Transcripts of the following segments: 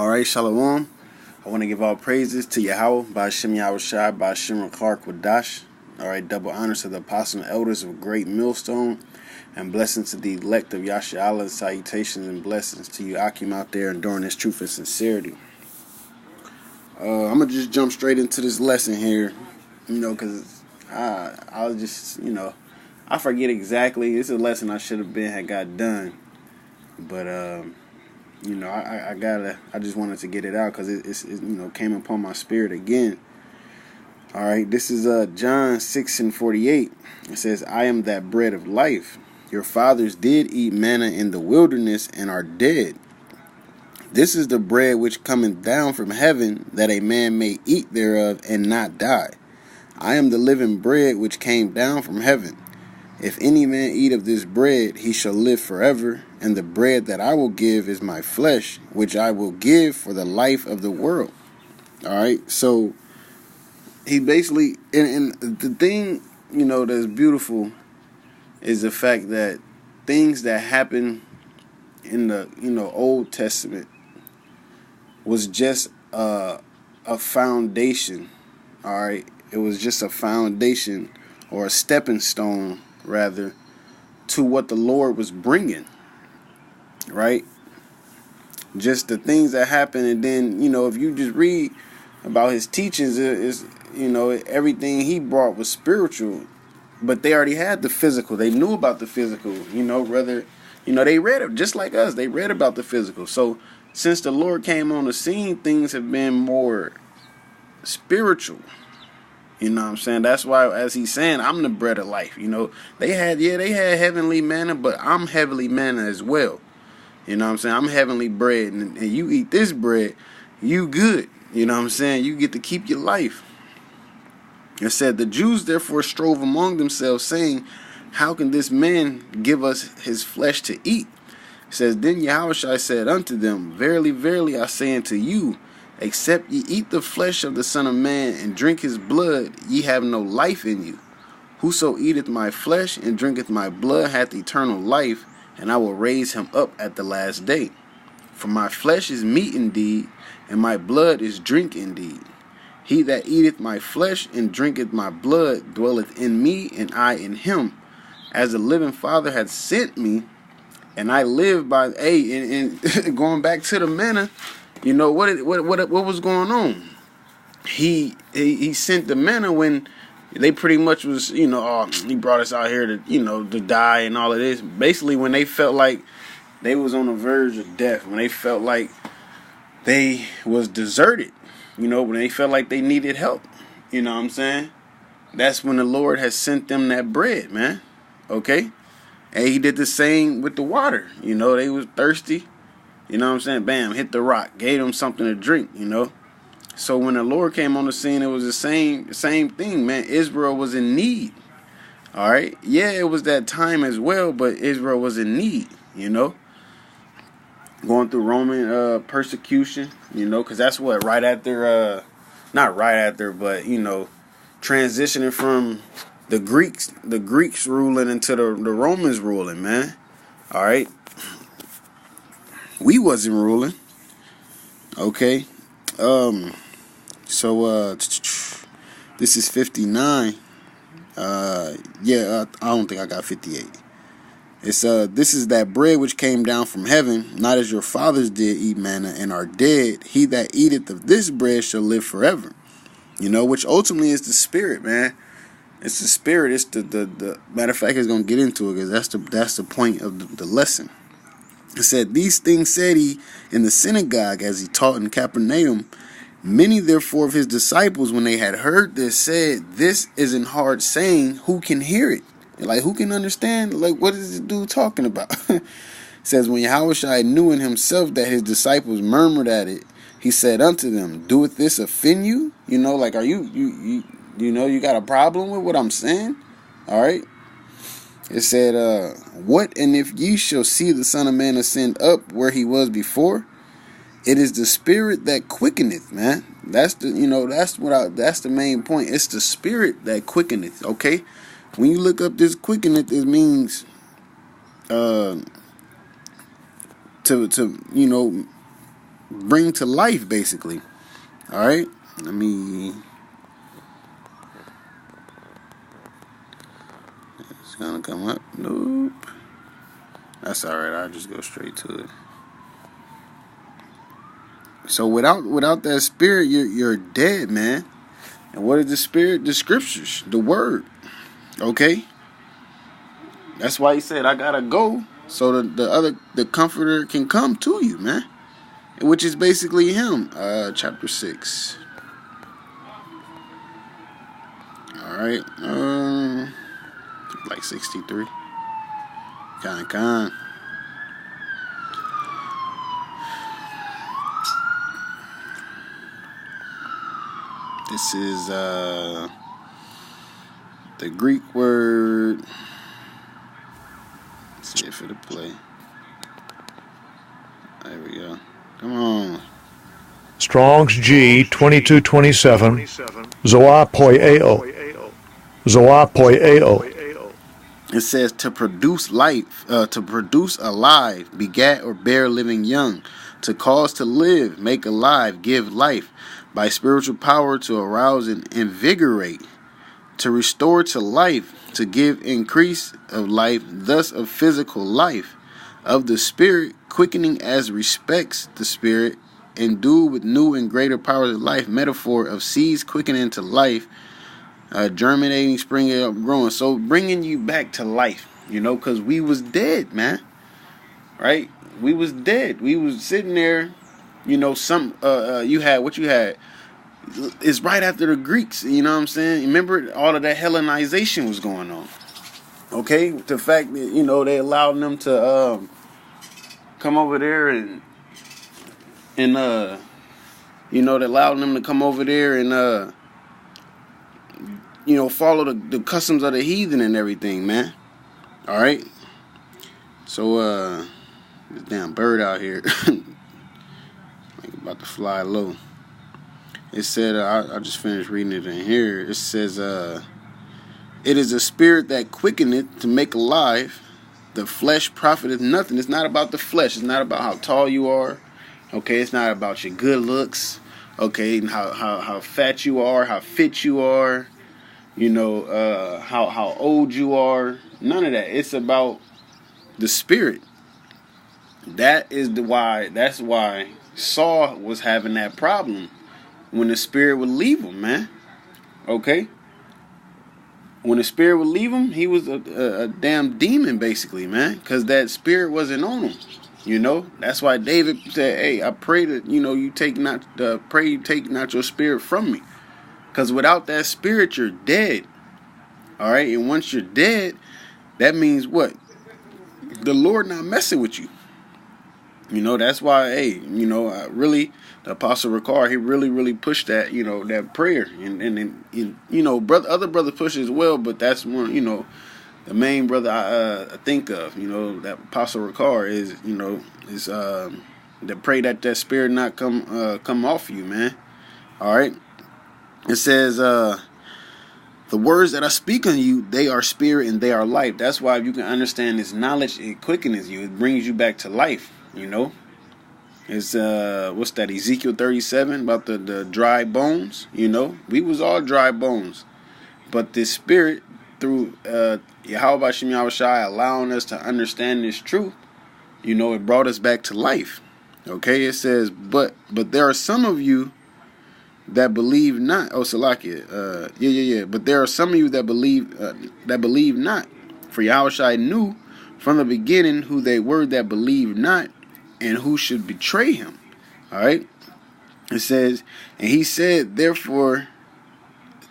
Alright, Shalom. I want to give all praises to Yahawah, bahasham, Yahawashi, bahasham, qadash. Alright, double honors to the apostles and elders of Great Millstone, and blessings to the elect of Yahawah, and salutations and blessings to you, Akim, out there enduring this truth and sincerity. I'm going to just jump straight into this lesson here, because I was just, I forget exactly. It's a lesson I should have had got done, but, I just wanted to get it out because it came upon my spirit again. All right, this is John 6:48. It says, "I am that bread of life. Your fathers did eat manna in the wilderness and are dead. This is the bread which cometh down from heaven, that a man may eat thereof and not die. I am the living bread which came down from heaven. If any man eat of this bread, he shall live forever. And the bread that I will give is my flesh, which I will give for the life of the world." All right. So he basically, and the thing, that's beautiful is the fact that things that happen in the, Old Testament was just a foundation. All right. It was just a foundation, or a stepping stone, rather, to what the Lord was bringing. Right? Just the things that happen, and then, if you just read about his teachings, is everything he brought was spiritual, but they already had the physical. They knew about the physical, they read it just like us. They read about the physical. So since the Lord came on the scene, things have been more spiritual. You know what I'm saying? That's why, as he's saying, I'm the bread of life. They had heavenly manna, but I'm heavenly manna as well. You know what I'm saying? I'm heavenly bread, and you eat this bread, you good. You know what I'm saying? You get to keep your life. It said, "The Jews therefore strove among themselves, saying, How can this man give us his flesh to eat?" It says, "Then Yahawashi said unto them, Verily, verily, I say unto you, except ye eat the flesh of the Son of Man and drink his blood, ye have no life in you. Whoso eateth my flesh and drinketh my blood hath eternal life, and I will raise him up at the last day. For my flesh is meat indeed, and my blood is drink indeed. He that eateth my flesh and drinketh my blood dwelleth in me, and I in him. As the living Father hath sent me, and I live by." And going back to the manna, what was going on? He sent the manna when they pretty much was, he brought us out here to, to die and all of this. Basically, when they felt like they was on the verge of death, when they felt like they was deserted, when they felt like they needed help, you know what I'm saying? That's when the Lord has sent them that bread, man. Okay? And he did the same with the water. They was thirsty. You know what I'm saying? Bam, hit the rock. Gave them something to drink, So when the Lord came on the scene, it was the same thing, man. Israel was in need. All right? Yeah, it was that time as well, but Israel was in need, Going through Roman persecution, because that's what, right after, not right after, but, transitioning from the Greeks ruling into the Romans ruling, man. All right? We wasn't ruling. Okay. So this is 59. I don't think I got 58. It's this is that bread which came down from heaven, not as your fathers did eat manna and are dead. He that eateth of this bread shall live forever. Which ultimately is the spirit, man. It's the spirit. It's the matter of fact, it's gonna get into it because that's the point of the lesson. It said, "These things said he in the synagogue as he taught in Capernaum. Many therefore of his disciples, when they had heard this, said, This is an hard saying, who can hear it?" Like, who can understand? Like, what is this dude talking about? It says, "When Yahawashi knew in himself that his disciples murmured at it, he said unto them, Doeth this offend you?" Like, are you got a problem with what I'm saying? All right. It said, "What, and if ye shall see the Son of Man ascend up where he was before? It is the spirit that quickeneth," man. That's that's the main point. It's the spirit that quickeneth. Okay, when you look up this quickeneth, it means to bring to life, basically. All right, let me. It's gonna come up. Nope. That's all right. I'll just go straight to it. So without that spirit, you're dead, man. And what is the spirit? The scriptures, the word. Okay. That's why he said, I gotta go so the comforter can come to you, man. Which is basically him. Chapter 6. Alright. Like 63. Con. This is the Greek word. Let's see if it'll play. There we go. Come on. Strong's G 2227. Zoa poieo. Zoa poieo. It says to produce life, to produce alive, begat or bear living young, to cause to live, make alive, give life, by spiritual power to arouse and invigorate, to restore to life, to give increase of life, thus of physical life, of the spirit, quickening as respects the spirit, endued with new and greater powers of life, metaphor of seeds quickening to life, germinating, springing up, growing. So bringing you back to life, because we was dead, man. Right? We was dead. We was sitting there, you had what you had. It's right after the Greeks, you know what I'm saying? Remember, all of that Hellenization was going on. Okay? The fact that, they allowed them to come over there and they allowed them to come over there and follow the customs of the heathen and everything, man. All right. So this damn bird out here, like about to fly low. It said, I just finished reading it in here. It says, it is a spirit that quickeneth to make alive. The flesh profiteth nothing. It's not about the flesh. It's not about how tall you are. Okay, it's not about your good looks. Okay, and how fat you are, how fit you are. How old you are. None of that. It's about the spirit. That's why Saul was having that problem when the spirit would leave him, man. Okay? When the spirit would leave him, he was a damn demon, basically, man. Because that spirit wasn't on him. That's why David said, hey, I pray that, you take not your spirit from me. Because without that spirit, you're dead. All right? And once you're dead, that means what? The Lord not messing with you. That's why, really, the Apostle Ricard, he really pushed that, that prayer. And other brothers push it as well, but that's one, the main brother I think of, that Apostle Ricard is that pray that spirit not come off you, man. All right. It says, the words that I speak on you, they are spirit and they are life. That's why if you can understand this knowledge, it quickens you. It brings you back to life, It's, what's that, Ezekiel 37, about the dry bones, We was all dry bones. But this spirit, through Yahawashi allowing us to understand this truth, it brought us back to life. Okay, it says, but there are some of you that believe not. Oh, Salakia. Yeah. But there are some of you that believe not. For Yahawashi knew from the beginning who they were that believed not, and who should betray him. All right. It says, and he said, therefore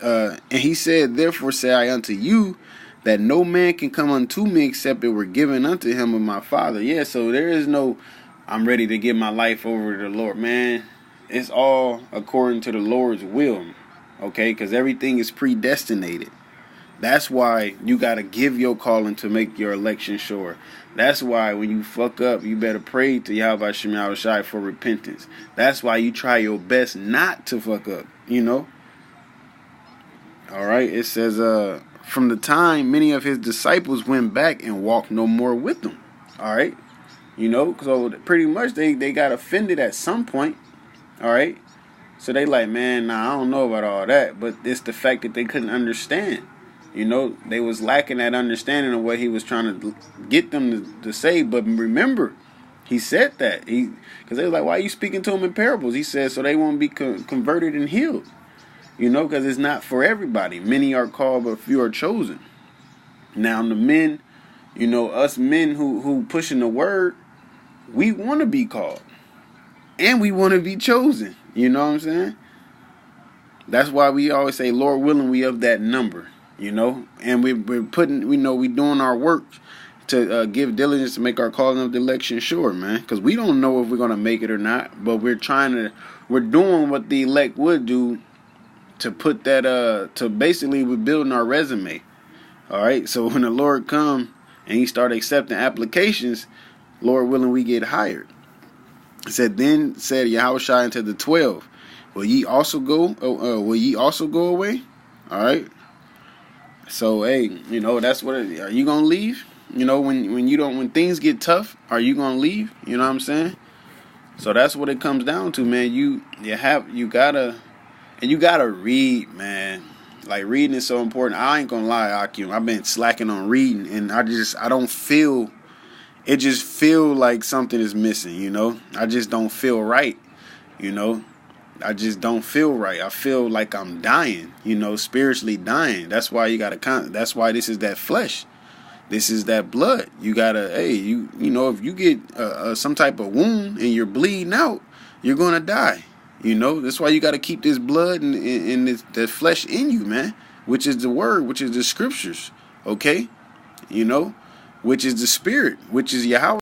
say I unto you, that no man can come unto me except it were given unto him of my Father. Yeah. So there is no, I'm ready to give my life over to the Lord, man. It's all according to the Lord's will, okay? Because everything is predestinated. That's why you got to give your calling to make your election sure. That's why when you fuck up, you better pray to Yahawashi for repentance. That's why you try your best not to fuck up, All right, it says, from the time many of his disciples went back and walked no more with them. All right. You know, so pretty much they got offended at some point. All right. So they like, man, nah, I don't know about all that. But it's the fact that they couldn't understand. You know, they was lacking that understanding of what he was trying to get them to say. But remember, he said that. Because they was like, why are you speaking to them in parables? He said, so they won't be converted and healed. You know, because it's not for everybody. Many are called, but few are chosen. Now, the men, you know, us men who pushing the word, we want to be called. And we want to be chosen. You know what I'm saying? That's why we always say, Lord willing, we of that number. You know? And we're putting, we know we doing our work to give diligence to make our calling of the election sure, man. Because we don't know if we're going to make it or not. But we're doing what the elect would do to put that, to basically we're building our resume. All right? So when the Lord come and he start accepting applications, Lord willing, we get hired. It said, then said Yahawashi unto the 12, will ye also go? Will ye also go away? All right. So hey, you know that's what. Are you gonna leave? You know when things get tough, are you gonna leave? You know what I'm saying? So that's what it comes down to, man. You gotta read, man. Like reading is so important. I ain't gonna lie, Akim. I've been slacking on reading, and I don't feel. It just feel like something is missing, you know. I just don't feel right, you know. I just don't feel right. I feel like I'm dying, you know, spiritually dying. That's why you gotta. That's why this is that flesh. This is that blood. You gotta. Hey, you know, if you get some type of wound and you're bleeding out, you're gonna die. You know. That's why you gotta keep this blood and this flesh in you, man. Which is the word, which is the scriptures. Okay, you know. Which is the spirit, which is Yahawah.